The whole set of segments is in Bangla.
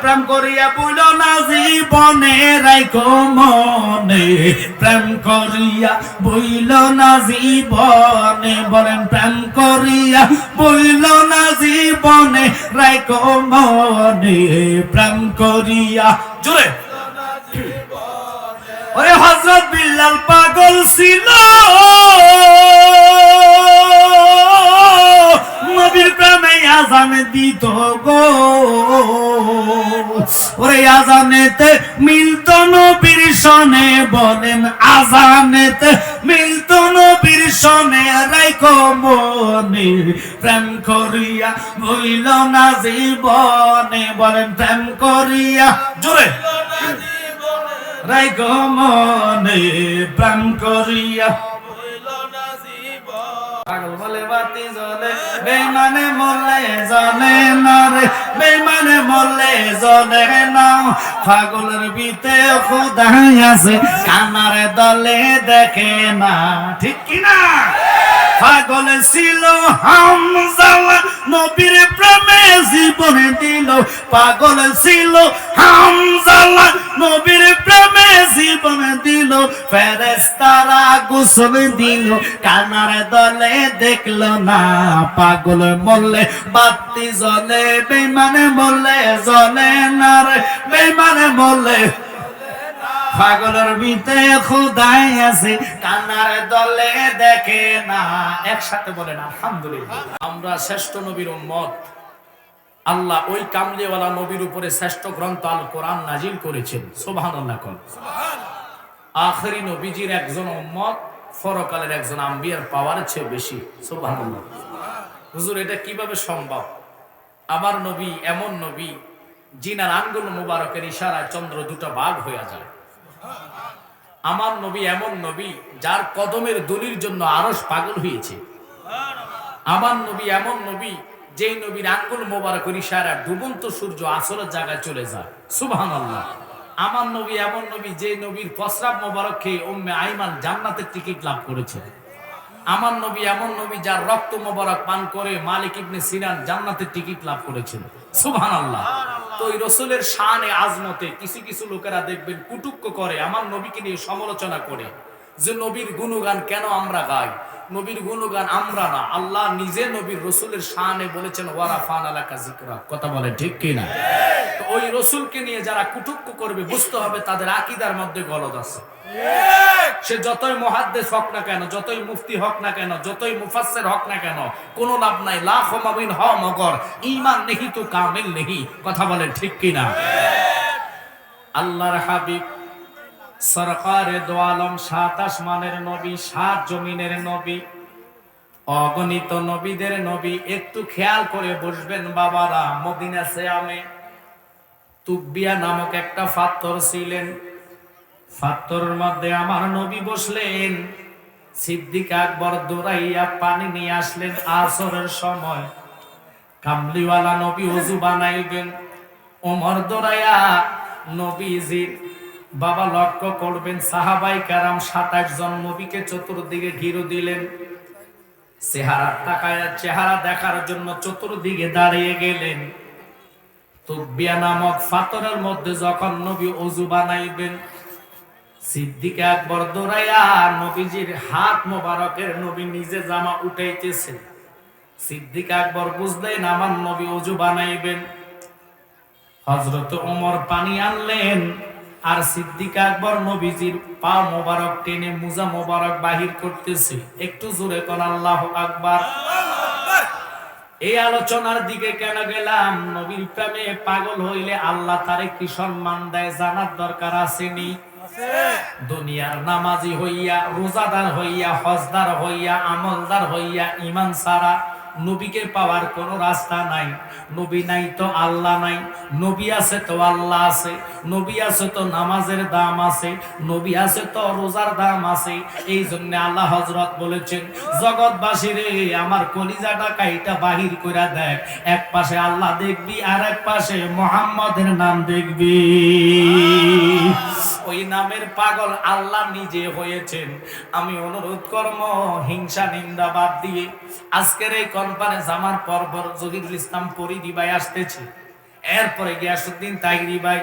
প্রেম করিয়া বইল না জীবনে রাইখো মনে, প্রেম করিয়া বইল না জীবনে, বলেন প্রেম করিয়া বইল না জীবনে রাইখো মনে, প্রেম করিয়া জোরে। ওরে হযরত বিল্লাল পাগল ছিল নবীর প্রেমে আযান দিত গো, ওরে আযানেতে মিলত নবীর সনে, বলেন আযানেতে মিলত নবীর সনে রাইখো মনে, প্রেম করিয়া বইল না জীবনে, বলেন প্রেম করিয়া জোরে রাইখো মনে, প্রেম করিয়া পাগল বলে বাতি জ্বলে বেঈমানে মরলে জ্বলে না রে, বেঈমানে মরলে জ্বলে না, পাগলের ভিতরে খোদা আছে কানার দলে দেখে না, ঠিক কি না? পাগল ছিল হামজালা নবীর প্রেমে জীবন দিল, পাগল ছিল হামজালা নবীর প্রেমে জীবন দিল, ফেরেশতারা গোসল দিল কানার দলে দেখলো না, পাগল মরলে বাতি জ্বলে বেঈমানে মরলে জ্বলে না রে, বেঈমানে মরলে পাগলের ভিতরে খোদাই আছে কানার দলে দেখে না। একসাথে বলেন আলহামদুলিল্লাহ। আমরা শ্রেষ্ঠ নবীর উম্মত, আল্লাহ ওই কামলিওয়ালা নবীর উপরে শ্রেষ্ঠ গ্রন্থ আল কোরআন নাজিল করেছেন, সুবহানাল্লাহ। আখেরি নবীজির একজন উম্মত পরকালের একজন আম্বিয়ার পাওয়ার চেয়ে বেশি, সুবহানাল্লাহ। হুজুর এটা কিভাবে সম্ভব? আমার নবী এমন নবী জিনার আঙ্গুল মুবারকের ইশারায় চন্দ্র দুটো ভাগ হয়ে যায়। আমার নবী এমন নবী যার কদমের ধুলির জন্য আরশ পাগল হয়েছে। আমার নবী এমন নবী যেই নবীর আঙ্গুল মোবারকের ইশারায় ডুবন্ত সূর্য আসরের জায়গায় চলে যায়, সুবহানাল্লাহ। আমার নবী এমন নবী যে নবীর প্রস্রাব মোবারক খেয়ে উম্মে আইমান জান্নাতের টিকিট লাভ করেছে। আমার নবী এমন নবী যার রক্ত মোবারক পান করে মালিক ইবনে সিনান জান্নাতের টিকিট লাভ করেছেন, সুবহানাল্লাহ। তো এই রাসূলের শানে আজমতে কিছু কিছু লোকেরা দেখবেন কুটুক্ক করে, আমার নবীকে নিয়ে সমালোচনা করে যে নবীর গুণগান কেন আমরা গাই। নবীর গুণগান আমরা না, আল্লাহ নিজে নবীর রাসূলের শানে বলেছেন ওয়ারাফানা লাকা যিকরা, কথা বলে ঠিক কি না? তো ওই রাসূলকে নিয়ে যারা কুটুক্ক করবে বুঝতে হবে তাদের আকীদার মধ্যে গলদ আছে। সে যতই মুহাদ্দিস হক না কেন, যতই মুফতি হক না কেন, যতই মুফাসসির হক না কেন, কোনো লাভ নাই। লাখ মুমিন হ মগর ঈমান নেহি তো কামিল নেহি, কথা বলেন ঠিক কি না? আল্লাহর হাবিব সরকারে দো আলম, সাত আসমানের নবী, সাত জমিনের নবী, অগণিত নবীদের নবী। একটু খেয়াল করে বসবেন বাবারা, মদিনা সিয়ামে তুবিয়া নামক একটা পাথর ছিলেন, পাথরের মধ্যে আমার নবী বসলেন। সিদ্দিক আকবর দৌড়াইয়া পানি নিয়ে আসলেন আসরের সময়। কামলিওয়ালা নবী ওযু বানাইবেন, ওমর দৌড়াইয়া নবীজির বাবা লক্ষ্য করবেন। সাহাবাই কারাম 27 জন নবীকে চতুর্দিকে ঘিরে দিলেন। চেহারা দেখার জন্য চতুর্দিকে দাঁড়িয়ে গেলেন। তুবিয়া নামক পাথরের মধ্যে যখন নবী ওযু বানাইবেন, সিদ্দিক আকবর দৌড়াইয়া নবীজির হাত মোবারকের নবী নিজে জামা উঠাইতেছেন। সিদ্দিক আকবর বুঝলেন আমার নবী ওযু বানাইবেন। হযরত ওমর পানি আনলেন, আর সিদ্দিক আকবর নবীজির পা মোবারক টেনে মুজা মোবারক বাহির করতেছে। একটু জোরে কোন আল্লাহু আকবার। এই আলোচনার দিকে কেন গেলাম? নবীর প্রেমে পাগল হইলে আল্লাহ তারে কি সম্মান দেয় জানার দরকার আসেনি? দুনিয়ার নামাজি হইয়া, রোজাদার হইয়া, হজদার হইয়া, আমলদার হইয়া ঈমান ছাড়া নবীকে পাওয়ার কোনো রাস্তা নাই। নবী নাই তো আল্লাহ নাই, নবী আছে তো আল্লাহ আছে, নবী আছে তো নামাজের দাম আছে, নবী আছে তো রোজার দাম আছে। এই জন্য আল্লাহ হযরত বলেছেন, জগৎবাসী রে আমার কলিজাটা কাইটা বাহির কইরা দেখ, এক পাশে আল্লাহ দেখবি আর এক পাশে মুহাম্মদের নাম দেখবি। ওই নামের পাগল আল্লাহ নিজে হয়েছেন। আমি অনুরোধ করব হিংসা নিন্দা বাদ দিয়ে আজকের এই কনফারেন্স আমার পরপর জহিরুল ইসলাম পরিদি ভাই আসতেছে, এরপরে গিয়াসউদ্দিন তাহিরি ভাই,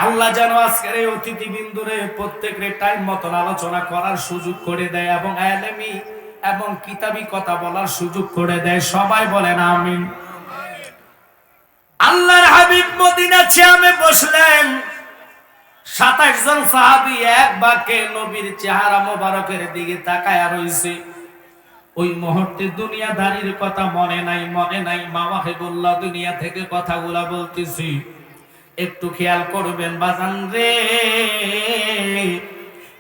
আল্লাহ যেন আজকের এই অতিথিবৃন্দরে প্রত্যেকের টাইম মতন আলোচনা করার সুযোগ করে দেয় এবং এলেমি এবং কিতাবি কথা বলার সুযোগ করে দেয়। সবাই বলেন আমিন। আল্লাহর হাবিব মদিনা চেয়ামে বসলেন। 27 জন সাহাবী এক বাক্যে নবীর চেহারা মোবারকের দিকে তাকায় রইছে। ওই মুহূর্তে দুনিয়াদারির কথা মনে নাই মাওয়াহিবুল্লাহ দুনিয়া থেকে কথাগুলা বলতেছি, একটু খেয়াল করবেন বাজান রে।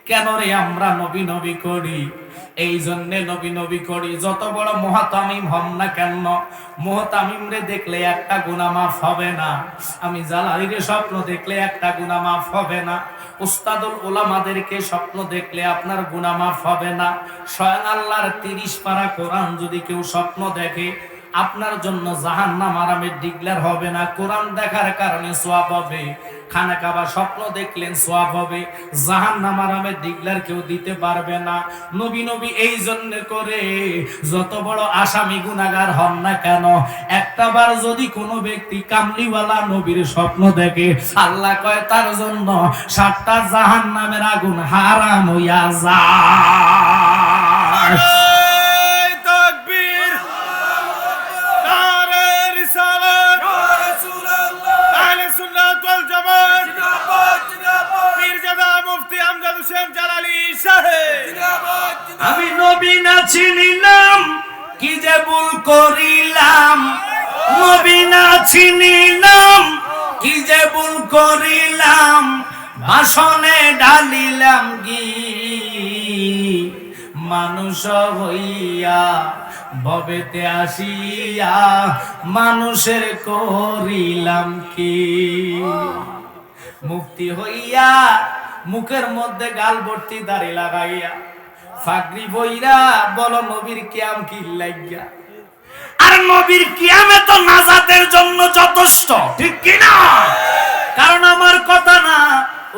কেন রে আমরা নবী নবী করি? এই জন্য নবী নবী করি, যত বড় মুহতামিম হন না কেন, মুহতামিম রে দেখলে একটা গুনাহ মাফ হবে না। আমি জালালির স্বপ্ন দেখলে একটা গুনাহ মাফ হবে না। উস্তাদুল উলামাদেরকে স্বপ্ন দেখলে আপনার গুনাহ মাফ হবে না। স্বয়ং আল্লাহর 30 পারা কোরআন যদি কেউ স্বপ্ন দেখে, আপনার জন্য জাহান্নাম আরামের ডিগলার হবে না। কোরআন দেখার কারণে সওয়াব হবে। খানা কাবা স্বপ্ন দেখলেন সওয়াব হবে। জাহান্নাম আরামের ডিগলার কেউ দিতে পারবে না। নবী নবী এই জন্য করে, যত বড় আসামি গুনাহগার হন না কেন, একটাবার যদি কোনো ব্যক্তি কামলিওয়ালা নবীর স্বপ্ন দেখে, আল্লাহ কয় তার জন্য 7টা জাহান্নামের আগুন হারাম হইয়া যায়। আমি নবী না চিনিলাম, কি যে ভুল করিলাম। নবী না চিনিলাম, কি যে ভুল করিলাম। ভাষণে ঢালিলাম গি, মানুষ হইয়া ভবেতে আসিয়া মানুষের করিলাম কি। মুফতি হইয়া মুখের মধ্যে গাল ভর্তি দাড়ি লাগাইয়া ফাগরি বইরা বলো নবীর কিয়াম কি লাগিয়া। আর নবীর কিয়ামে তো নাজাতের জন্য যথেষ্ট, ঠিক কিনা? কারণ আমার কথা না,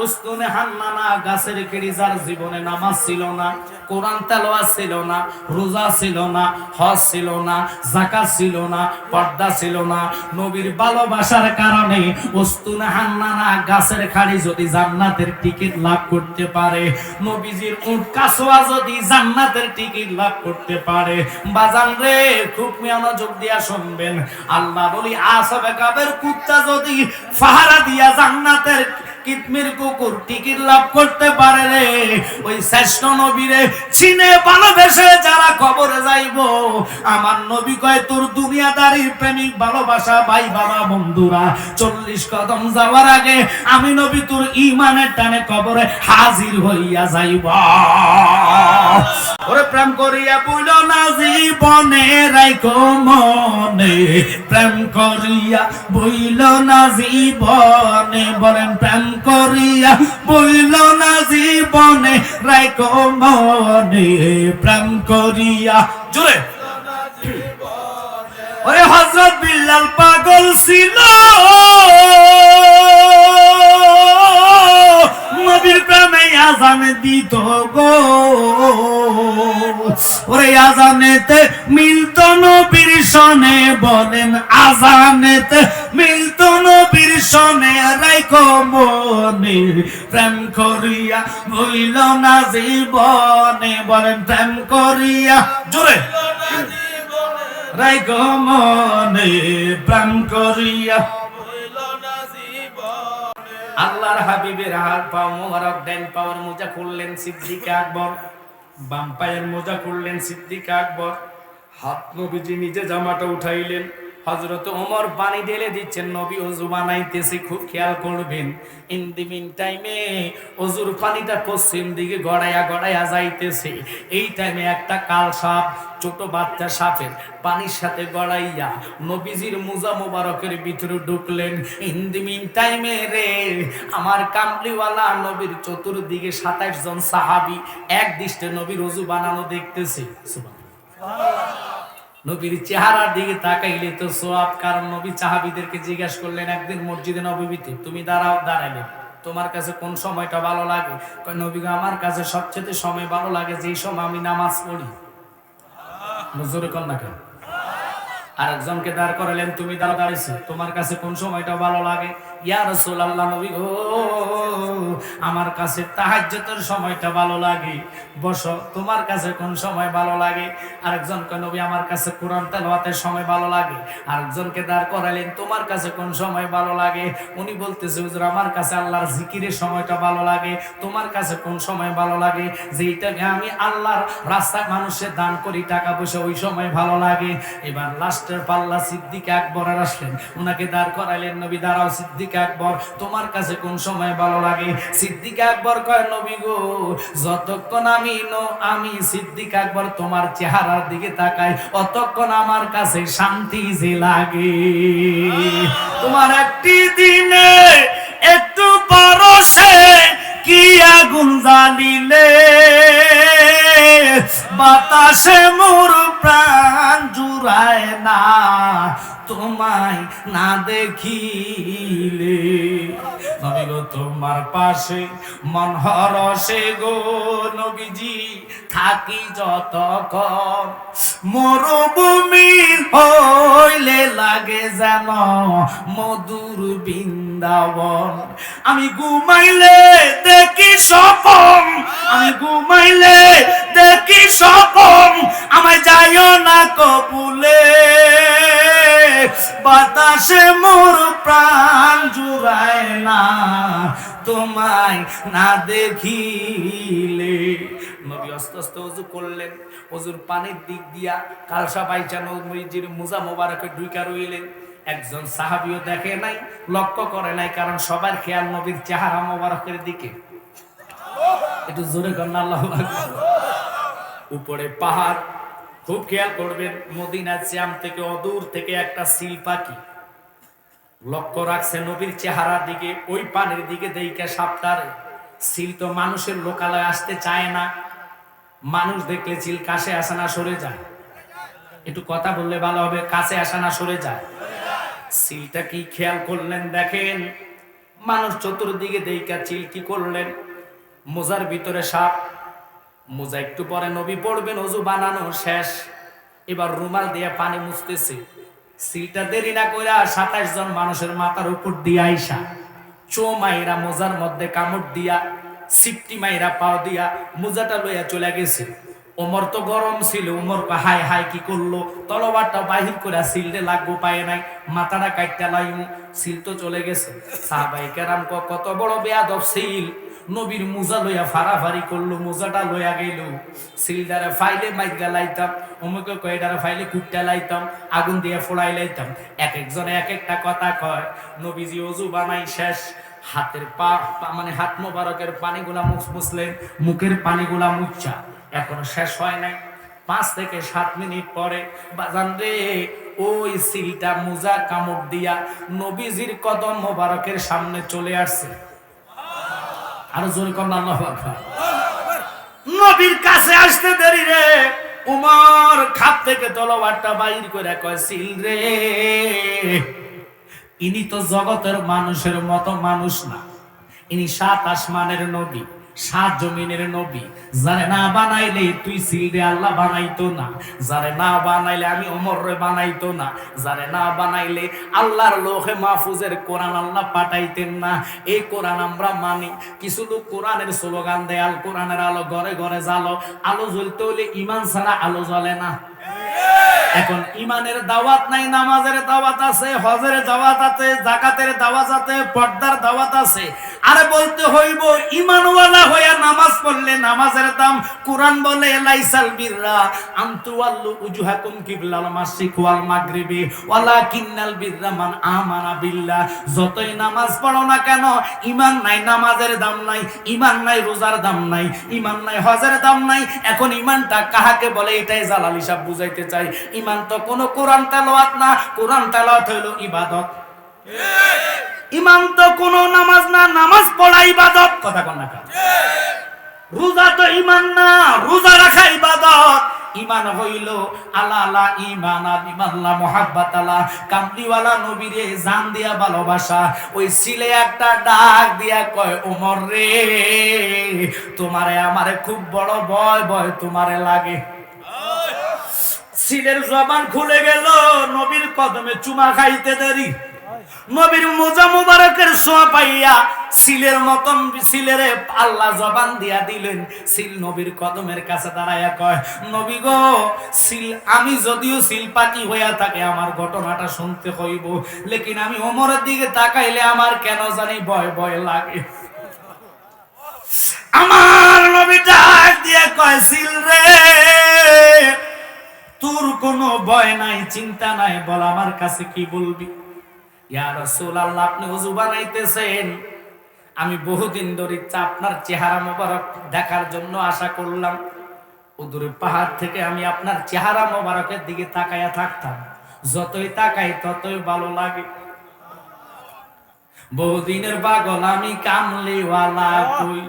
উস্তুনে হান্নানা গাছের কেড়ি যার জীবনে নামাজ ছিল না, কোরআন তেলাওয়াত ছিল না, রোজা ছিল না, হজ ছিল না, যাকাত ছিল না, পর্দা ছিল না, নবীর ভালোবাসার কারণে উস্তুনে হান্নানা গাছের খাড়ি যদি জান্নাতের টিকিট লাভ করতে পারে, নবীজির উট কাসওয়া যদি জান্নাতের টিকিট লাভ করতে পারে, বাজান রে খুব মনোযোগ দিয়া শুনবেন। আল্লাহ বলি আসহাবে কাবের কুত্তা যদি পাহারা দিয়া জান্নাতের কিতমির কুকুর টিকিট লাভ করতে পারে রে, ওই শ্রেষ্ঠ নবীরে চিনে ভালোবেসে যারা কবরে যাইব, আমার নবী কয় তোর দুনিয়াদারির প্রেমিক ভালোবাসা ভাই বাবা বন্ধুরা 40 কদম যাওয়ার আগে আমি নবী তোর ঈমানের টানে কবরে হাজির হইয়া যাইব। ওরে প্রেম করিয়া বইল না জীবনে রাইখো মনে, প্রেম করিয়া বইল না জীবনে, বলেন প্রেম করিয়া বইল না জীবনে রাইখো মনে, প্রেম করিয়া জোরে। ওরে হযরত বিল্লাল পাগল ছিল নবীর প্রেমে আযান দিত গো। ওরে আযানেতে মিলত নবীর সনে, বলেন আযানেতে মিলত নবীর সনে রাইখো মনে, প্রেম করিয়া বইল না জীবনে, বলেন প্রেম করিয়া জোরে রাইখো মনে, প্রেম করিয়া। আল্লাহর হাবিবের হাত পা মোবারক ডান পাওয়ার মোজা খুললেন সিদ্দিক আকবর, বাম পায়ের মোজা খুললেন সিদ্দিক আকবর। হাত নবীজি নিজে জামাটা উঠাইলেন। হযরত ওমর পানি ঢেলে দিচ্ছেন, নবী ওযু বানাইতেছে, খুব খেয়াল করবেন। ইন দি মিন টাইমে ওযুর পানিটা পশ্চিম দিকে গড়াইয়া যাইতেছে। এই টাইমে একটা কাল সাপ, ছোট বাচ্চা সাপের পানির সাথে গড়াইয়া নবীজির মুজা মোবারকের ভিতরে ঢুকলেন। ইন দি মিন টাইমে রে আমার কামলিওয়ালা নবীর চতুর্দিকে 27 জন সাহাবী এক দৃষ্টে নবীর ওযু বানানো দেখতেছে। সুবহানাল্লাহ। নবীর চেহারার দিকে তাকাইলে তো সওয়াব। কারণ নবী সাহাবীদেরকে জিজ্ঞাসা করলেন একদিন মসজিদে নববীতে, তুমি দাঁড়াইলে তোমার কাছে কোন সময়টা ভালো লাগে? কয় নবী গো আমার কাছে সবচেয়ে সময় ভালো লাগে যেই সময় আমি নামাজ পড়ি। নজরে কোন না কেন আরেকজনকে দাঁড় করালেন, তুমি দাঁড়াইছো, তোমার কাছে কোন সময়টা ভালো লাগে? ইয়া রাসূলুল্লাহ, নবী গো, আমার কাছে তাহাজ্জুদের সময়টা ভালো লাগে। বসো, তোমার কাছে কোন সময় ভালো লাগে? আরেকজনকে, নবী আমার কাছে কোরআন তেলাওয়াতের সময় ভালো লাগে। আরেকজনকে দাঁড় করালেন, তোমার কাছে কোন সময় ভালো লাগে? উনি বলতেছে, হুজুর আমার কাছে আল্লাহর জিকিরের সময়টা ভালো লাগে। তোমার কাছে কোন সময় ভালো লাগে? যেটা আমি আল্লাহর রাস্তায় মানুষের দান করি টাকা পয়সা, ওই সময় ভালো লাগে। এবার লাস্টের পাল্লা সিদ্দিক আকবরের আসলেন, উনাকে দাঁড় করাইলেন, নবী দাঁড়াও সিদ্দিক আকবর, তোমার কাছে কোন সময় ভালো লাগে? সিদ্দিক আকবর কয়, নবী গো, যতক্ষণ আমি সিদ্দিক আকবর তোমার চেহারার দিকে তাকাই, অতক্ষণ আমার কাছে শান্তি যে লাগে। তোমার একটি দিনে একটু পরশে কি আগুন জ্বালিলে, বাতাসে মোর প্রাণ জুড়ায় না, তোমায় না দেখিলে। নবী গো, তোমার পাশে মন হরসে গো নবীজি থাকি যতক্ষণ, মরুভূমি হইলে লাগে যেন মধুর বৃন্দাবন। আমি ঘুমাইলে দেখি স্বপন, আমি ঘুমাইলে দেখি স্বপন, আমায় যাইও না কবুলে, বাতাসে মোর প্রাণ জুড়ায় না, তোমায় না দেখিলে। নবী আস্তে আস্তে ওযু করলেন, ওযুর পানির দিক দিয়া কালসা বাইচা নবীজির মুজা মোবারকে ঢুইকা রইলেন। একজন সাহাবীও দেখে নাই, লক্ষ্য করে নাই, কারণ সবার খেয়াল নবীর চেহারা মোবারকের দিকে। একটু জোরে করেন আল্লাহু আকবার। উপরে পাহাড়, খুব খেয়াল করবেন, মদিনা শ্যাম থেকে অদূর থেকে একটা সিল পাখি লক্ষ্য রাখছে নবীর চেহারার দিকে, ওই পানির দিকে দেইকা সাপটারে। সিল তো মানুষের লোকালয়ে আসতে চায় না, মানুষ দেখলে চিল কাছে আসে না সরে যায়। একটু কথা বললে ভালো হবে, কাছে আসে না সরে যায়। সিলটা কি খেয়াল করলেন? দেখেন মানুষ চতুর্দিকে দেইকা চিল কি করলেন, মোজার ভিতরে সাপ। মোজা একটু পরে নবী পড়বেন, ওযু বানানো শেষ, এবার রুমাল দিয়ে পানি মুছতেছে। সিলটা দেরি না কইরা 27 জন মানুষের মাথার উপর দিয়ে আইসা চো মাইরা মোজার মধ্যে কামড় দিয়া, সিপটি মাইরা পাও দিয়া মোজাটা লইয়া চলে গেছে। ওমর তো গরম ছিল, ওমর হাই হাই কি করলো, তলোয়ারটা বাহির করে সিলটে লাগবো পায় নাই, মাথাটা কাটটা লাইমু, সিল তো চলে গেছে। সাহাবাই কেরাম কত বড় বেয়াদব সিল, নবীর মোজা লইয়া ফাড়াফাড়ি করলো, মোজাটা লইয়া গেল। সিলডারে ফাইলে মাইগা লাইতাম, অমুকে কয়ডারে ফাইলে কুটটা লাইতাম, আগুন দিয়ে ফোড়াই লাইতাম। এক একজনে এক একটা কথা কয়। নবীজি ওযু বানাই শেষ, হাতের মানে হাত মোবারকের পানিগুলা মুছলেন, মুখের পানিগুলা মুচ্ছা, এখনো শেষ হয় নাই। 5 থেকে 7 মিনিট পরে বাজান রে, ওই সিলটা মোজা কামড় দিয়া নবীজির কদম মোবারকের সামনে চলে আসছে। আরো জোরে কর আল্লাহু আকবার। নবীর কাছে আসতে দেরি রে, উমর খাপ থেকে তলোয়ারটা বাইর করে কয়, সিল রে, ইনি তো জগতের মানুষের মতো মানুষ না, ইনি 7 আসমানের নবী, 7 জমিনের নবী। যারে না বানাইলে তুই সিলরে আল্লাহ বানাইতো না, যারে না বানাইলে আমি ওমর রে বানাইতো না, যারে না বানাইলে আল্লাহর লোহে মাহফুজের কোরআন আল্লাহ পাঠাইতেন না। এই কোরআন আমরা মানি। কিছু লোক কোরআনের স্লোগান দেয়, আল কোরআনের আলো ঘরে ঘরে জ্বালো। আলো জ্বলতে হলে ইমান ছাড়া আলো জ্বলে না। এখন ইমানের দাওয়াত নাই, নামাজের দাওয়াত আছে, হজের দাওয়াত আছে, যাকাতের দাওয়াত আছে, পর্দার দাওয়াত আছে। আরে বলতে হইব ইমানওয়ালা হইয়া নামাজ পড়লে নামাজের দাম। কোরআন বলে লাইসাল বিররা আনতুওয়াল্লু উজুহাকুম কিবলাল মাশরিক ওয়াল মাগরিবি ওয়ালাকিন্নাল বিররা মান আমানা বিল্লাহ। যতই নামাজ পড়ো না কেন, ঈমান নাই, নামাজের দাম নাই, ঈমান নাই, রোজার দাম নাই, ঈমান নাই, হজের দাম নাই। এখন ঈমানটা কাহাকে বলে, এটাই জালালী সাহেব বুঝাইতে চাই। ঈমান তো কোনো কোরআন তেলাওয়াত না, কোরআন তেলাওয়াত হইল ইবাদত। ঈমান তো কোনো নামাজ না, নামাজ পড়া ইবাদত। কথা কোন না? রোজা তো ঈমান না, রোজা রাখা ইবাদত। ঈমান হইল আলা আলা ঈমান আল্লাহ মুহাব্বত আলা কামলিওয়ালা নবীরে জান দিয়া ভালোবাসা। ওই সিলে একটা ডাক দিয়া কয়, ওমর রে, তোমারে আমারে খুব বড় ভয় ভয় তোমারে লাগে। সিলের জবান খুলে গেল, নবীর কদমে চুমা খাইতে দেরি। নবীর মোজা মুবারকের ছোঁয়া পাইয়া সিলের মতন সিলেরে আল্লাহ জবান দিয়া দিলেন। সিল নবীর কদমের কাছে দাঁড়াইয়া কয়, নবী গো, সিল আমি যদিও সিল পাখি হইয়া থাকে আমার ঘটনাটা শুনতে হইব, লেকিন আমি ওমরের দিকে তাকাইলে আমার কেন জানি ভয় ভয় লাগে। আমার নবী ডাক দিয়ে কয়, সিল রে, তোর কোনো ভয় নাই, চিন্তা নাই, বল আমার কাছে কি বলবি। ইয়া রাসূলুল্লাহ, আপনি ওযু বানাইতেছেন, আমি বহুদিন ধরে আপনার চেহারা মোবারক দেখার জন্য আশা করলাম। উদুরের পাহাড় থেকে আমি আপনার চেহারা মোবারকের দিকে তাকায়া থাকতাম, যতই তাকাই ততই ভালো লাগে। বহুদিনের পাগল আমি, কামলিওয়ালা কই,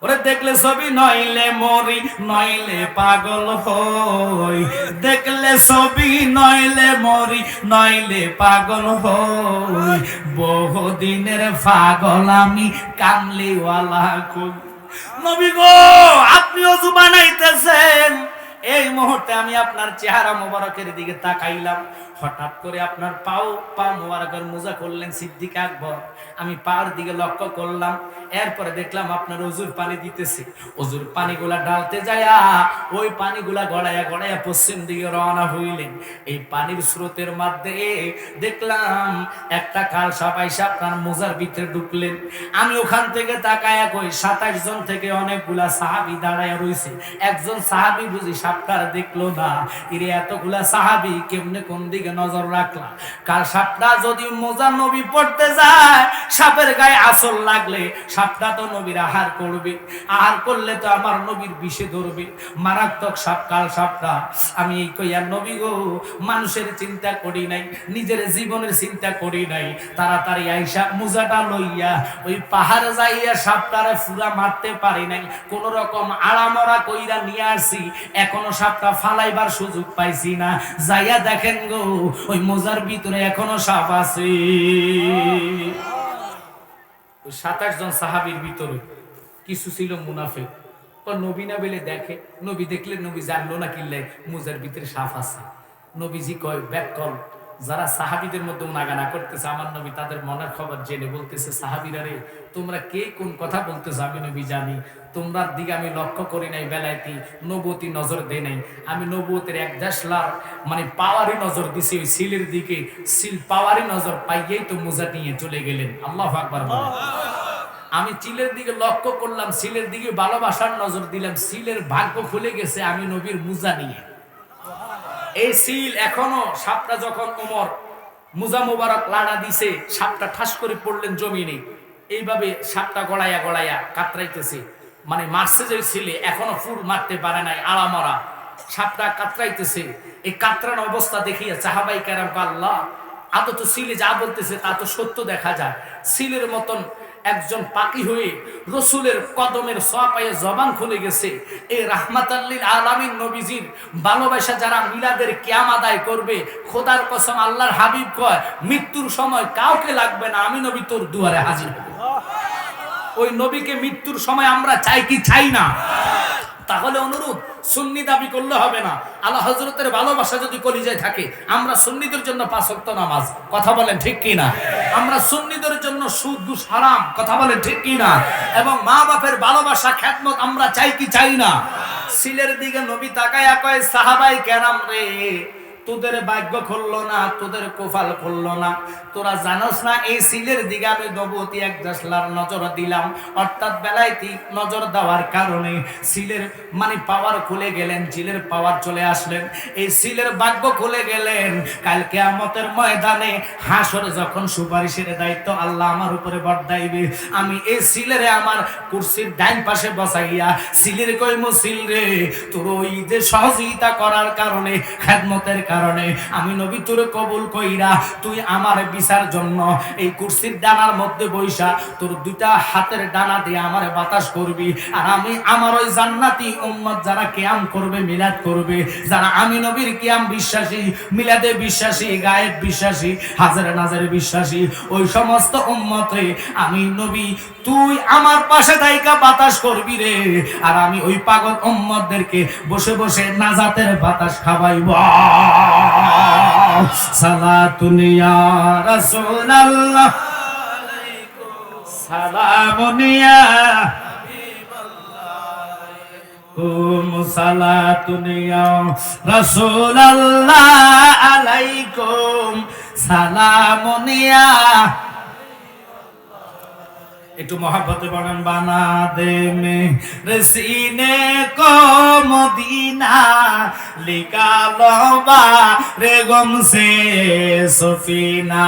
ওরে দেখলে ছবি নইলে মরি, নইলে পাগল হই, দেখলে ছবি নইলে মরি, নইলে পাগল হই, বহুদিনের পাগল আমি, কামলিওয়ালা কই। নবী গো, আপনি ওযু বানাইতেছেন, এই মুহূর্তে আমি আপনার চেহারা মোবারকের দিকে তাকাইলাম, হঠাৎ করে আপনার পা মোবারকের মোজা করলেন সিদ্দিক আকবর। আমি পার দিকে লক্ষ্য করলাম, এরপরে দেখলাম আপনার ওযুর পানি দিতেছে। ওযুর পানিগুলা ঢালতে যায়া ওই পানিগুলা গড়াইয়া গড়াইয়া পশ্চিম দিকে রওনা হইলেন। এই পানির স্রোতের মধ্যে দেখলাম একটা কাল সাপ আইসা আপনার মোজার ভিতরে ঢুকলেন। আমি ওখান থেকে তাকায়া কই, 27 জন থেকে অনেকগুলা সাহাবী দাঁড়ায়া রইছে। একজন সাহাবী বুঝি সাপটার দেখলো না। এর এতগুলা সাহাবী কেমনে কোন দিকে নজর রাখলা? কাল সাপটা যদি মোজা নবী পড়তে যায়, সাপের গায়ে আসল লাগলে সাপটা তো নবীর আহার করবে, আহার করলে তো আমার নবীর বিষে ধরবে, মারাত্মক সাপ কাল সাপটা। আমি এই কইয়া, নবী গো, মানুষের চিন্তা করি নাই, নিজের জীবনের চিন্তা করি নাই, তাড়াতাড়ি আইসা মোজাটা লইয়া ওই পাহাড়ে যাইয়া সাপটারে ফুরা মারতে পারি নাই, কোন রকম আড়ামরা কইরা নিয়ে আসি, এখনো সাপটা ফালাইবার সুযোগ পাইছি না। যাইয়া দেখেন গো, ওই মোজার ভিতরে এখনো সাপ আছে। 27 জন সাহাবীর ভিতরে কিছু ছিল মুনাফিক। নবী না বলে দেখে, নবী দেখলে নবী জানলো না কিল্লাই মোজার ভিতরে সাপ আছে। নবীজি কয়, ব্যাকল যারা সাহাবীদের মধ্যে নাগানা করতেছে, আমার নবী তাদের মনের খবর জেনে বলতেছে, সাহাবীরা রে, তোমরা কে কোন কথা বলতেছো আমি নবী জানি, তোমরা দিকে আমি লক্ষ্য করি নাই, বেলাইতি নবুয়তি নজর দেই নাই, আমি নবুয়তের এক দেশলার মানে পাওয়ারই নজর দিছি ওই সিলের দিকে, সিল পাওয়ারই নজর পাইয়েই তো মোজা নিয়ে চলে গেলেন। আল্লাহু আকবার বলেন। আমি চিলের দিকে লক্ষ্য করলাম, সিলের দিকে ভালোবাসার নজর দিলাম, সিলের ভাগ্য খুলে গেছে আমি নবীর মোজা নিয়ে। এই সিল এখনো, সাপটা যখন ওমর মোজা মোবারক লাড়া দিছে, সাপটা ঠাস করে পড়লেন জমিনে, এইভাবে সাপটা গড়াইয়া গড়াইয়া কাতরাইতেছে, মানে মারছে যে ছিলে এখনো ফুল মারতে পারে নাই, আড়ামরা সাপটা কাতরাইতেছে। এই কাতরানো অবস্থা দেখিয়া সাহাবাই কেরাম, আল্লাহ, আদত সিলে যা বলতেছে তা তো সত্য দেখা যায়। সিলের মতন একজন পাখি হয়ে রসুলের কদমের ছোঁয়া পায়ে জবান খুলে গেছে। এই রাহমাতাল লিল আলামিন নবীজির ভালোবাসা যারা মিলাদের কিয়াম আদায় করবে, খোদার কসম আল্লাহর হাবিব কয়, মৃত্যুর সময় কাউকে লাগবে না, আমি নবী তোর দুয়ারে হাজির হব। ওই নবীকে মৃত্যুর সময় আমরা চাই কি চাই না? তাহলে অনুরোধ, সুন্নি দাবি করলে হবে না। আল্লাহ হযরতের ভালোবাসা যদি কলিজায় থাকে, আমরা সুন্নিদের জন্য 5 ওয়াক্ত নামাজ, কথা বলেন ঠিক কি না? আমরা সুন্নিদের জন্য সুদ ঘুষ হারাম, কথা বলেন ঠিক কি না? এবং মা বাপের ভালোবাসা খেদমত আমরা চাই কি চাই না? সিলের দিকে নবী তাকায়া কয়, সাহাবাই কেরাম রে, তোদের ভাগ্য খুললো না, তোদের কপাল খুললো না, তোরা জানোস না এই সিলের দিকে আমি নবুয়তি এক দেশলার নজর দিলাম, অর্থাৎ বেলাইতি নজর দেওয়ার কারণে সিলের মানে পাওয়ার খুলে গেলেন, সিলের পাওয়ার চলে আসলেন, এই সিলের ভাগ্য খুলে গেলেন। কাল কিয়ামতের ময়দানে হাসরে যখন সুপারিশের দায়িত্ব আল্লাহ আমার উপরে বর্তাইবে, আমি এই সিলেরে আমার কুরসির ডাইন পাশে বসাইয়া সিলের কইমু, সিল রে, তোর ওই যে সহযোগিতা করার কারণে, খেদমতের কারণে আমি নবী তোরে কবুল কইরা তুই আমার বিচার জন্য এই কুরসির ডানার মধ্যে বইসা তোর দুইটা হাতের ডানা দিয়ে আমার বাতাস করবি। আর আমি আমার ওই জান্নাতি উম্মত যারা কিয়াম করবে, মিলাদ করবে, যারা আমি নবীর কিয়াম বিশ্বাসী, মিলাদে বিশ্বাসী, গায়েব বিশ্বাসী, হাজারে নাজারে বিশ্বাসী, ওই সমস্ত উম্মতে আমি নবী তুই আমার পাশে দাইকা বাতাস করবি রে। আর আমি ওই পাগল উম্মতদেরকে বসে বসে নাজাতের বাতাস খাওয়াইব। সালাতুন ইয়া রাসূলুল্লাহ সালামুন ইয়া সালাতুন ইয়া রাসূলুল্লাহ আলাইকুম সালামুন ইয়া। একটু মহাব্বতে বলেন বানা দে মে রসিনে কো মদিনা লিকালো বা রে গম সে সফিনা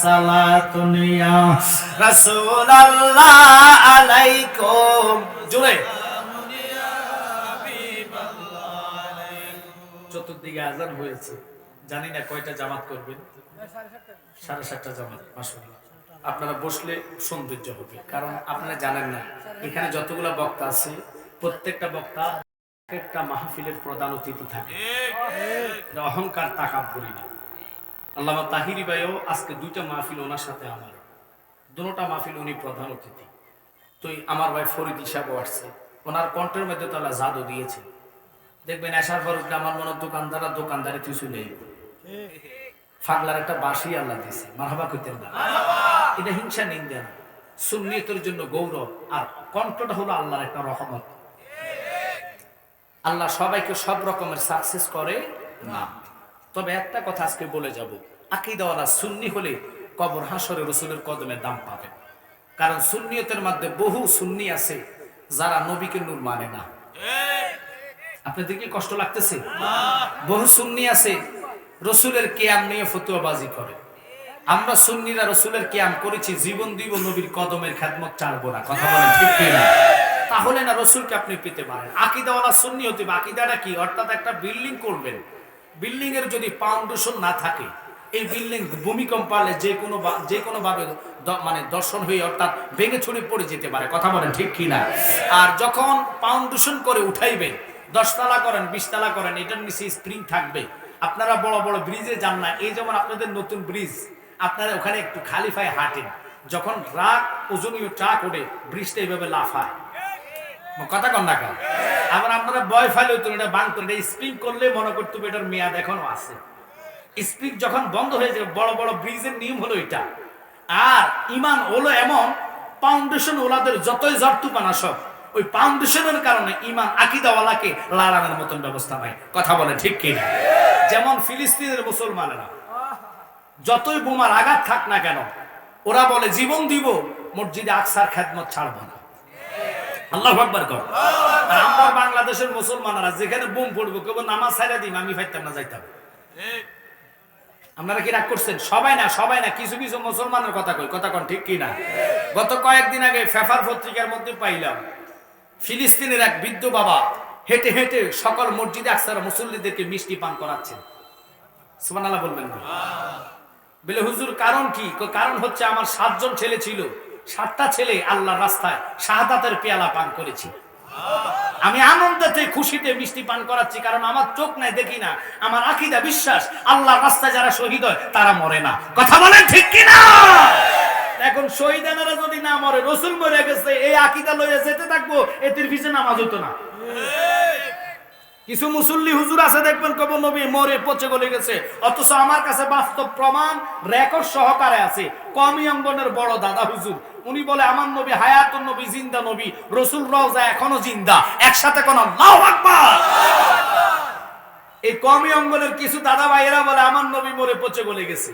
সালাতুন ইয়া রাসূলুল্লাহ আলাইকুম। জোরে চতুর্দিকে আজান হয়েছে, জানি না কয়টা জামাত করবেন, 7:30 জামাত। মাশাআল্লাহ, আপনারা বসলে সৌন্দর্য হবে, কারণ আপনারা জানেন না এখানে যতগুলো বক্তা আছে প্রত্যেকটা বক্তা একটা মাহফিলের প্রধান অতিথি থাকে। অহংকার তাকাব্বুরি না। আল্লামা তাহিরি ভাইও আজকে 2টা মাহফিল ওনার সাথে আমার, দুটোটা মাহফিল উনি প্রধান অতিথি। তো আমার ভাই ফরিদ হিসাবও আসছে, ওনার কণ্ঠের মধ্যে তো আল্লাহ জাদু দিয়েছে। দেখবেন আসার পর আমার মনে দোকানদাররা দোকানদারে তুই চলে ফাগলার একটা বাসি আল্লাহ দিছে, মারহাবা কইতেন না। এটা হিংসা নিন্দা না, সুন্নিয়তের জন্য গৌরব। আর কণ্ঠটা হলো আল্লাহর একটা রহমত। আল্লাহ সবাইকে সব রকমের সাকসেস করে না। তবে একটা কথা আজকে বলে যাব, আকীদাওয়ালা সুন্নি হলে কবর হাসরে রাসূলের কদমে দাম পাবে। কারণ সুন্নিয়তের মধ্যে বহু সুন্নি আছে যারা নবীকে নূর মানে না। আপনাদের কি কষ্ট লাগতেছে? বহু সুন্নি আছে রাসূলের কিয়াম নিয়ে ফতোয়াবাজি করে। আমরা সুন্নিরা রাসূলের কিয়াম করেছি, জীবন দিব নবীর কদমের খেদমত ছাড়বো না। কথা বলেন ঠিক কি না? তাহলে না রাসূলকে আপনি পেতে পারেন। আকীদাওয়ালা সুন্নি হতে হবে। আকীদাটা কি? অর্থাৎ একটা বিল্ডিং করবেন, বিল্ডিং এর যদি ফাউন্ডেশন না থাকে, এই বিল্ডিং ভূমিকম্প আসলে যে কোনো ভাবে মানে দর্শন হয়ে অর্থাৎ ভেঙে ছড়ে পড়ে যেতে পারে। কথা বলেন ঠিক কি না? আর যখন ফাউন্ডেশন করে উঠাইবেন, 10 তলা করেন, 20 তলা করেন, এটার নিচে স্প্রিং থাকবে। আপনারা বড় বড় ব্রিজে যান না, এই যেমন আপনাদের নতুন ব্রিজ, আপনারা ওখানে একটু খালি পায়ে হাঁটেন, যখন ট্রাক ওজনীয় ট্রাক ওঠে ব্রিজটা এইভাবে লাফায়। কথা কন না কেন? আবার আপনারা বয় ফেলে এটা ভাঙতেন, এটা স্প্রিং করলে মনে করতে হবে এটার মেয়াদ এখনো আছে। স্প্রিং যখন বন্ধ হয়ে যাবে, বড় বড় ব্রিজের নিয়ম হলো এটা। আর ইমান হলো এমন, ফাউন্ডেশন ওলাদের যতই জর্তুপান আসক, ওই ফাউন্ডেশনের কারণে ইমান আকীদাওয়ালাকে লাড়ানোর মতন ব্যবস্থা নাই। কথা বলে ঠিক কিনা? যেমন ফিলিস্তিনের মুসলমানেরা যতই বোমার আঘাত থাক না কেন, ওরা বলে জীবন দিব, মসজিদে আকসার খেদমত ছাড়বো না। আল্লাহু আকবার কর। আর আমরা বাংলাদেশের মুসলমানেরা যেখানে বোম পড়বো কেবল নামাজ ছাইরা দিই, আমি ফাইতাম না, যাইতাম। আপনারা কি রাগ করছেন? সবাই না, সবাই না, কিছু কিছু মুসলমানের কথা কই। কথা কন ঠিক কি না? গত কয়েকদিন আগে পেপার পত্রিকার মধ্যে পাইলাম, ফিলিস্তিনের এক বৃদ্ধ বাবা হেঁটে হেঁটে সকল মসজিদে আকসার মুসল্লিদেরকে মিষ্টি পান করাচ্ছেন। সুবহানাল্লাহ বলবেন না? বলে হুজুর কারণ কি? কারণ হচ্ছে আমার 7 জন ছেলে ছিল, 7টা ছেলে আল্লাহর রাস্তায় শাহাদাতের পেয়ালা পান করেছি। আমি আনন্দতে খুশিতে মিষ্টি পান করাচ্ছি, কারণ আমার চোখ নাই, দেখি না। আমার আকীদা বিশ্বাস, আল্লাহর রাস্তায় যারা শহীদ হয় তারা মরে না। কথা বলেন ঠিক কি না? এখন শহীদানেরা যদি না মরে, রাসূল মরে গেছে, এই আকীদা লইয়া যেতে থাকবো, এদের পিছনে নামাজ হতো না। কিছু মুসল্লি হুজুর আছে দেখবেন কবর নবী মরে পচে গলে গেছে, অথচ আমার কাছে বাস্তব প্রমাণ রেকর্ড সহকারে আছে। কওমি অঙ্গনের বড় দাদা হুজুর, উনি বলে আমার নবী হায়াতুন নবী, জিন্দা নবী, রাসূল রওজা এখনো জিন্দা। একসাথে কোন আল্লাহু আকবার। এই কওমি অঙ্গনের কিছু দাদা ভাইয়েরা বলে আমার নবী মরে পচে গলে গেছে।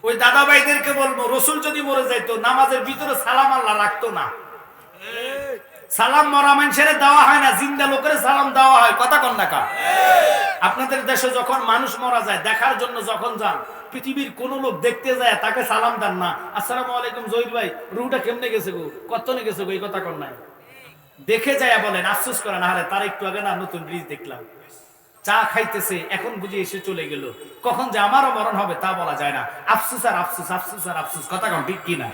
ওই দাদা ভাইদেরকে বলবো, রাসূল যদি মরে যাইতো, নামাজের ভিতরে সালাম আল্লাহ রাখতো না। সালাম মরা মানুষের দেওয়া হয় না, জিন্দা লোকের সালাম দেওয়া হয়। কথা কন না কা? আপনাদের দেশে যখন মানুষ মারা যায় দেখার জন্য যখন যান, পৃথিবীর কোন লোক দেখতে যায় তাকে সালাম দেন না, আসসালামু আলাইকুম জহির ভাই, রুহটা কেমনে গেছে গো, কতনে গেছে গো, এই কথা কন নাই। দেখে যায় বলেন, আফসোস করেন, আরে তার একটু আগে না নতুন ব্রিজ দেখলাম। চা খাইতেছে, এখন বুঝি এসে চলে গেল, কখন যে আমারও মরণ হবে তা বলা যায় না। আফসুস আর আফসুস, আফসুস আর আফসুস, কথা কন ঠিক কিনা?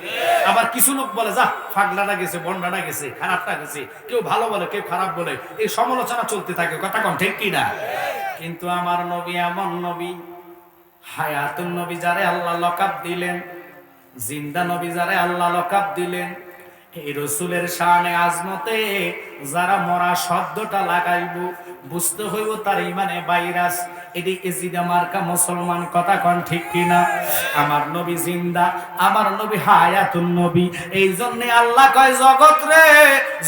আবার কিছু লোক বলে যা ফাগলাটা গেছে, বন্ডাটা গেছে, খারাপটা গেছে, কেউ ভালো বলে কেউ খারাপ বলে, এই সমালোচনা চলতে থাকে, কথা কন ঠিক কিনা? কিন্তু আমার নবী এমন নবী, হায়াতুন নবী যারে আল্লাহ লকাব দিলেন, জিন্দা নবী যারে আল্লাহ লকাব দিলেন, এই রসুলের শানে আজমতে যারা মরা শব্দটা লাগাইব বুঝতে হইব তার ইমানে ভাইরাস। এটি এজিদা মার্কা মুসলমান, কথা কন ঠিক কিনা? আমার নবী জিন্দা, আমার নবী হায়াতুন নবী। এই জন্য আল্লাহ কয় জগৎ রে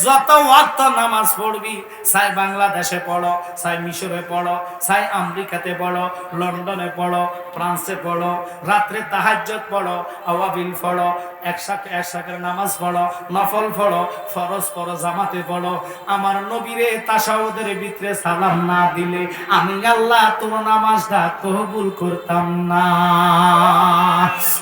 যত ওয়াক্ত নামাজ পড়বি, চাই বাংলাদেশে পড়ো, চাই মিশরে পড়ো, চাই আমেরিকাতে পড়ো, লন্ডনে পড়ো, ফ্রান্সে পড়ো, রাত্রে তাহাজ্জুদ পড়ো, আওয়াবিল পড়ো, একসাথে নামাজ পড়ো, নফল পড়ো, ফরজ পড়ো, জামাতে পড়ো, আমার নবীরে তাশাহুদের ভিতরে সালাম না দিলে আমি আল্লাহ তোর নামাজটা কবুল করতাম না।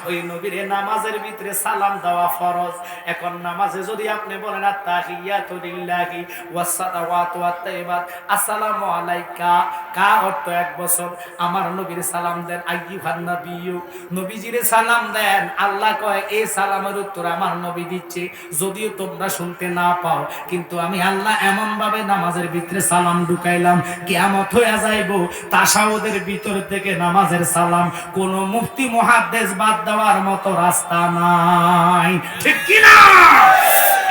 ওই নবীরে নামাজের ভিতরে সালাম দেওয়া ফরজ। এখন নামাজে যদি আপনি বলেন আত্তাহিয়াতু লিল্লাহি ওয়াস সালাওয়াতু ওয়াত তাইয়্যিবাত, আসসালামু আলাইকা, কা অর্থ 1 বছর আমার নবীর সালাম দেন, আইয়ুহান নবিয়্যু, নবীজিরে সালাম দেন। আল্লাহ কয় এই সালামের উত্তর আমার নবী দিচ্ছে, যদিও তোমরা শুনতে না পাও, কিন্তু আমি আল্লাহ এমন ভাবে নামাজের ভিতরে সালাম ঢুকাইলাম, কিয়ামত হয়ে যাইব তাশাহুদের ভিতর থেকে নামাজের সালাম কোন মুফতি মুহাদ্দিস বাদ দেওয়ার মতো রাস্তা নাই, ঠিক কি না?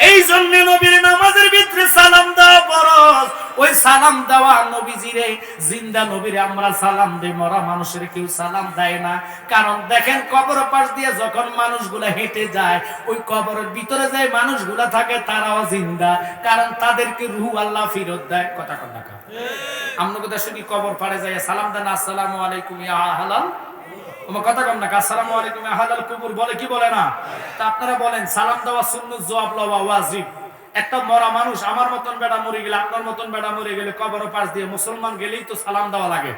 এই জন্য নবীর নামাজের ভিতরে সালাম দেওয়া ফরজ। ওই সালাম দেওয়া নবীজিরে, জিন্দা নবীরে আমরা সালাম দেই, মরা মানুষের কেউ সালাম দেয় না। কারণ দেখেন কবর পাশ দিয়ে যখন মানুষগুলা হেঁটে যায়, ওই কবরের ভিতরে যে মানুষগুলা থাকে তারাও জিন্দা, কারণ তাদেরকে রূহ আল্লাহ ফেরত দেয়, কথা কথা। আমরা কথা শুনি কবর পাড়ে যায় সালাম দেন, আসসালামু আলাইকুম ইয়া হালাল, কথা কম না, আসসালামু আলাইকুম ইয়া হালাল কুবুর বলে কি বলে না? তা আপনারা বলেন সালাম দেওয়া সুন্নাত, জবাব লওয়া ওয়াজিব। একটা মরা মানুষ, আমার মতন বেটা মরে গেলে, আপনার মতন বেটা মরে গেলে কবর পাশ দিয়ে মুসলমান গেলেই তো সালাম দেওয়া লাগে।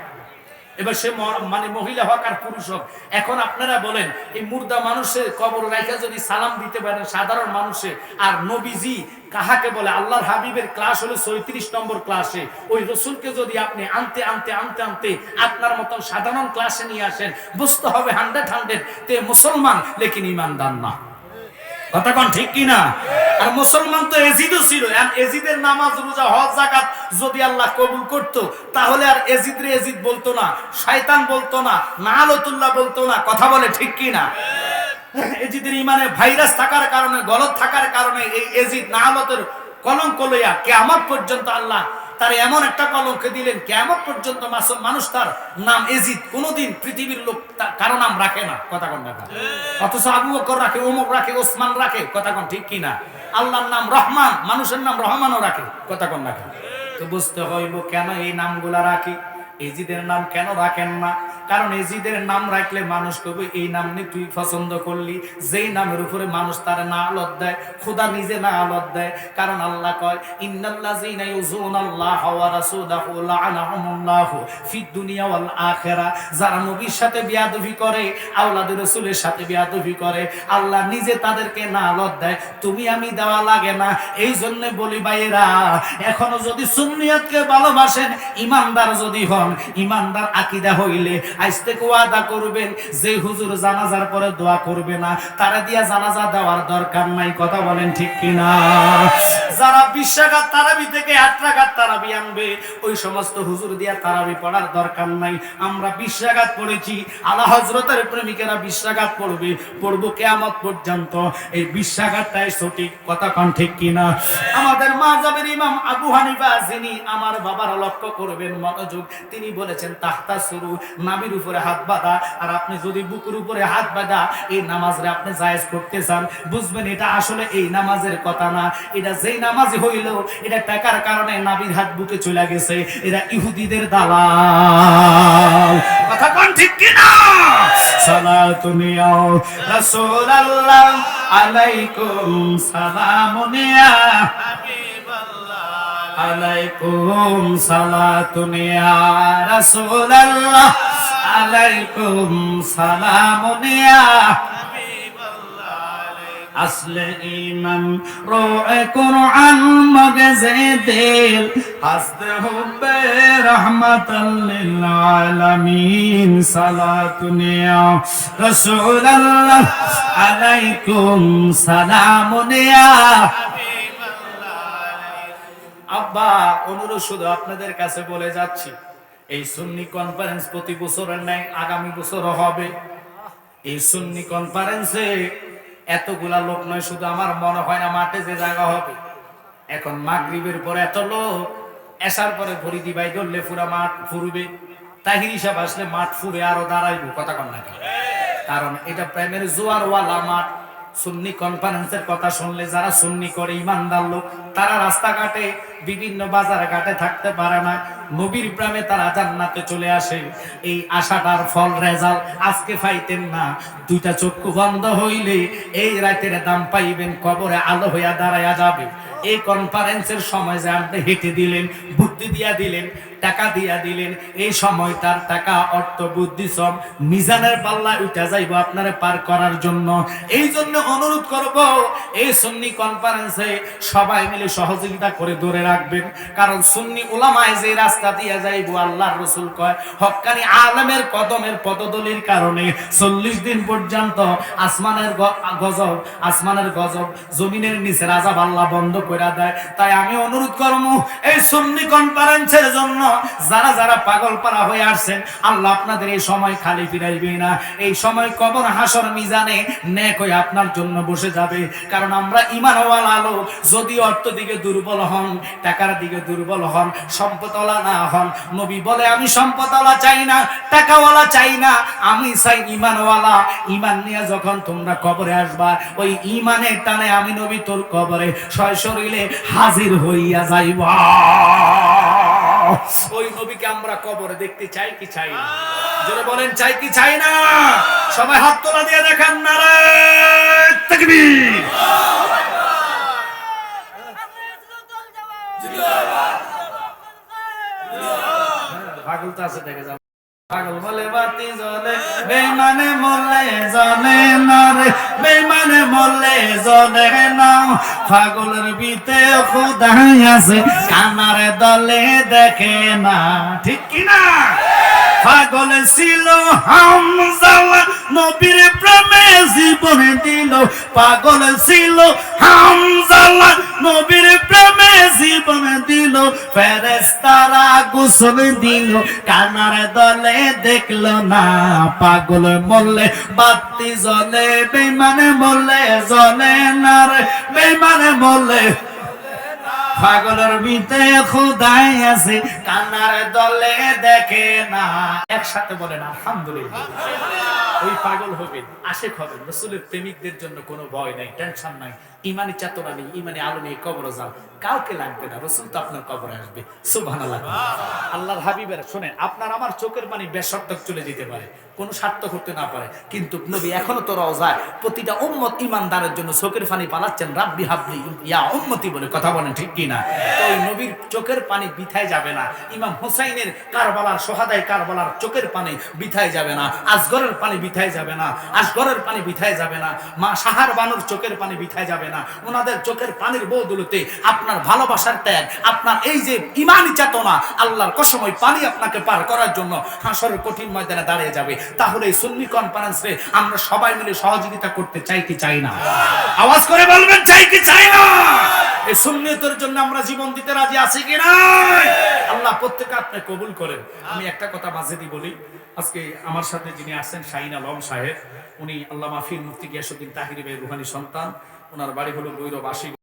এবার সে মানে মহিলা হোক আর পুরুষ হোক, এখন আপনারা বলেন এই মুর্দা মানুষের কবর রাইখা যদি সালাম দিতে পারেন সাধারণ মানুষে, আর নবীজি কাহাকে বলে? আল্লাহর হাবিবের ক্লাস হলো 34 নম্বর ক্লাসে, ওই রসুলকে যদি আপনি আনতে আনতে আনতে আনতে আপনার মতন সাধারণ ক্লাসে নিয়ে আসেন, বুঝতে হবে 100 তে মুসলমান লেকিন ইমানদার না, কথা কোন ঠিক কিনা? আর মুসলমান তো এজিদও ছিল, এজিদের নামাজ রোজা হজ যাকাত যদি আল্লাহ কবুল করত, তাহলে আর এজিদ রে এজিদ বলতো না, শয়তান বলতো না, নাআলতুল্লাহ বলতো না, কথা বলে ঠিক কিনা? এজিদের ইমানে ভাইরাস থাকার কারণে, গলত থাকার কারণে এই এজিদ নাআলতের কলঙ্ক লইয়া কিয়ামত পর্যন্ত আল্লাহ তার এমন একটা কলঙ্ক দিলেন, কিয়ামত পর্যন্ত মানুষ তার নাম এজিদ কোনোদিন পৃথিবীর লোক কারো নাম রাখে না, কথা কোন না? অথচ আবু বকর রাখে, ওমর রাখে, ওসমান রাখে, কথা কোন ঠিক কিনা? আল্লাহর নাম রহমান, মানুষের নাম রহমানও রাখে, কথা কোন না? তো বুঝতে হইব কেন এই নামগুলা রাখি, এজিদের নাম কেন রাখেন না? কারণ এজিদের নাম রাখলে মানুষ কবে এই নাম নিয়ে তুই পছন্দ করলি, যেই নামের উপরে মানুষ তার না আলত দেয়, খোদা নিজে না আলত দেয়। কারণ আল্লাহ কয় ইন্নাল্লাযীনা ইউযুনাল্লাহা ওয়া রাসূলাহু লাআনাহুমুল্লাহু ফিদ দুনিয়া ওয়াল আখিরা, যারা নবীর সাথে বিয়াদবি করে, আওলাদ রাসূলের সাথে বিয়াদবি করে, আল্লাহ নিজে তাদেরকে না আলত দেয়, তুমি আমি দেওয়া লাগে না। এই জন্য বলি ভাইয়েরা, এখনো যদি সুন্নিয়তকে ভালোবাসেন, ইমানদার যদি হন, ইমানদার আকীদা হইলে আজ থেকে ওয়াদা করবেন যে হুজুর জানাজার পরে দোয়া করবে না, তারা দিয়া জানাজা দেওয়ার দরকার নাই, কথা বলেন ঠিক কিনা? যারা 20 রাকাত তারাবি থেকে 8 রাকাত তারাবি আনবে, ওই সমস্ত হুজুর দিয়া তারাবি পড়ার দরকার নাই। আমরা 20 রাকাত পড়েছি, আলা হযরতের প্রেমিকেরা 20 রাকাত পড়বে, পড়বো কিয়ামত পর্যন্ত। এই 20 রাকাতটাই সঠিক, কথা কোন ঠিক কিনা? আমাদের মাযহাবের ইমাম আবু হানিফা, যিনি আমার বাবার লক্ষ্য করবেন মনোযোগ, তিনি বলেছেন তাহতা শুরু, নাভির উপরে হাত বাঁধা। আর আপনি যদি বুকের উপরে হাত বাঁধা এই নামাজরে আপনি জায়েজ করতে চান, বুঝবেন এটা আসলে এই নামাজের কথা না। এটা যেই নামাজ হইল, এটা টাকার কারণে নাভির হাত বুকে চলে গেছে, এরা ইহুদিদের দালাল, কথা কোন ঠিক কিনা? সালাতুন ইয়া রাসূলুল্লাহ আলাইকুম সালামুন ইয়া হাবিবাল্লাহ আলাইকুম সালাতুন ইয়া রাসূলুল্লাহ আলাইকুম সালামুন ইয়া হাবিবাল্লাহ আসলে ইমান রোয়ে কুরআন মগজে দিল হাসতে হুব্বে রহমাতাল লিল আলামিন সালাতুনিয়া রাসূলুল্লাহ আলাইকুম সালামুনিয়া আব্বা অনুরোধ শুধু আপনাদের কাছে বলে যাচ্ছি এই সুন্নি কনফারেন্স প্রতি বছরের ন্যায় আগামী বছরও হবে এই সুন্নি কনফারেন্সে এতগুলা লোক নয় শুধু আমার মনে হয় না মাঠে যে জায়গা হবে এখন মাগরিবের পরে এত লোক এসার পরে ভরি দিবাই ধরলে পুরা মাঠ ফুরবে তাহির হিসাব আসলে মাঠ ফুরে আরো দাঁড়াইব কথা কন না কারণ এটা প্রেমের জোয়ারওয়ালা মাঠ সুন্নি কনফারেন্সের কথা শুনলে যারা সুন্নি করে ইমানদার লোক তারা রাস্তাঘাটে বিভিন্ন বাজার ঘাটে থাকতে পারে না নবীর প্রেমে তারা জান্নাতে চলে আসে এই আশাটার ফল রেজাল্ট আজকে পাইতেন না দুইটা চক্ষু বন্ধ হইলে এই রাতের দাম পাইবেন কবরে আলো হইয়া দাঁড়াইয়া যাবে এই কনফারেন্সের সময় যে আপনি হেঁটে দিলেন বুদ্ধি দিয়া দিলেন টাকা দিয়া দিলেন এই সময় তার টাকা অর্থ বুদ্ধি সব মিজানের পাল্লা উঠা যাইব আপনারে পার করার জন্য এই জন্য অনুরোধ করব এই সুন্নি কনফারেন্সে সবাই মিলে সহযোগিতা করে ধরে রাখবেন কারণ সুন্নি উলামায়ে যে রাস্তা দিয়া যাইব আল্লাহর রাসূল কয় হক্কানি আলেমের কদমের পদদলির কারণে 40 দিন পর্যন্ত আসমানের গজব জমিনের নিচে আযাব আল্লাহ বন্ধ করে দেয় তাই আমি অনুরোধ করব এই সুন্নি কনফারেন্সের জন্য যারা যারা পাগলপাড়া হয়ে আসছেন আল্লাহ আপনাদের এই সময় খালি ফিরাইবে না এই সময় কবর হাসর মিজানে নেক হয়ে আপনার জন্য বসে যাবে কারণ আমরা ঈমানওয়ালা লোক যদি অর্থ দিকে দুর্বল হন টাকার দিকে দুর্বল হন সম্পদওয়ালা না হন নবী বলে আমি সম্পদওয়ালা চাই না টাকাওয়ালা চাই না আমি চাই ঈমানওয়ালা ঈমান নিয়ে যখন তোমরা কবরে আসবা ওই ঈমানের টানে আমি নবী তোর কবরে সশরীরে হাজির হইয়া যাইবা ওই নবীকে আমরা কবরে দেখতে চাই কি চাই না জোরে বলেন চাই কি চাই না সবাই হাত তোলা দিয়ে দেখেন নারে তাকবীর পাগল তো আছে দেখে যাও পাগল বলে বাতি জ্বলে বেঈমানে মরলে জ্বলে না রে বেঈমানে মরলে জ্বলে না পাগলের ভিতে খোদা আছে কানার দলে দেখে না ঠিক কি না পাগল ছিল হামজা নবীর প্রেমে জীবন দিল পাগল ছিল হামজা নবীর প্রেমে জীবন দিল ফেরেশতারা গোসল দিল কানার দলে দেখলো না পাগল মরলে বাতি জ্বলে বেঈমানে মরলে জ্বলে না রে বেঈমানে মরলে পাগলের ভিতরে খোদাই আছে কানার দলে দেখে না একসাথে বলেন আলহামদুলিল্লাহ ওই পাগল হবেন আশিক হবেন রাসূলের প্রেমিকদের জন্য কোনো ভয় নাই টেনশন নাই ঈমানি চেতনা নেই ঈমানি আলো নেই কবরে যাও কাউকে লাগবে না রাসূল তো আপনার কবরে আসবে সুবহানাল্লাহ আল্লাহর হাবিবের শুনেন আপনার আমার চোখের পানি বেশর্তক চলে যেতে পারে কোনো স্বার্থ করতে না পারে কিন্তু নবী এখনো তো রওজায় প্রতিটা উম্মত ঈমানদারের জন্য চোখের পানি পালাচ্ছেন রাব্বি হাবলি ইয়া উম্মতি বলে কথা বলেন ঠিক কি না তো ওই নবীর চোখের পানি বিথায় যাবে না ইমাম হুসাইনের কারবালার শহাদায়ে কারবালার চোখের পানি বিথায় যাবে না আসগরের পানি বিথায় যাবে না আসগরের পানি বিথায় যাবে না মা সাহার বানুর চোখের পানি বিথায় যাবে না ওনাদের চোখের পানির বদৌলতে আপনার ভালোবাসার ত্যাগ আপনার এই যে ঈমানি চেতনা আল্লাহর কসম ওই পানি আপনাকে পার করার জন্য হাসরের কঠিন ময়দানে দাঁড়িয়ে যাবে তাহলে এই সুন্নি কনফারেন্সে আমরা সবাই মিলে সহযোগিতা করতে চাই কি চাই না আওয়াজ করে বলবেন চাই কি চাই না এই সুন্নিয়তের জন্য আমরা জীবন দিতে রাজি আছি কি না আল্লাহ প্রত্যেককে আপনি কবুল করেন আমি একটা কথা মাঝেদি বলি আজকে আমার সাথে যিনি আছেন শাহিন আলম সাহেব উনি আল্লামা ফির মুফতি গিয়াসউদ্দিন তাহিরি ভাই রুহানী সন্তান ওনার বাড়ি হলো ভৈরব আশি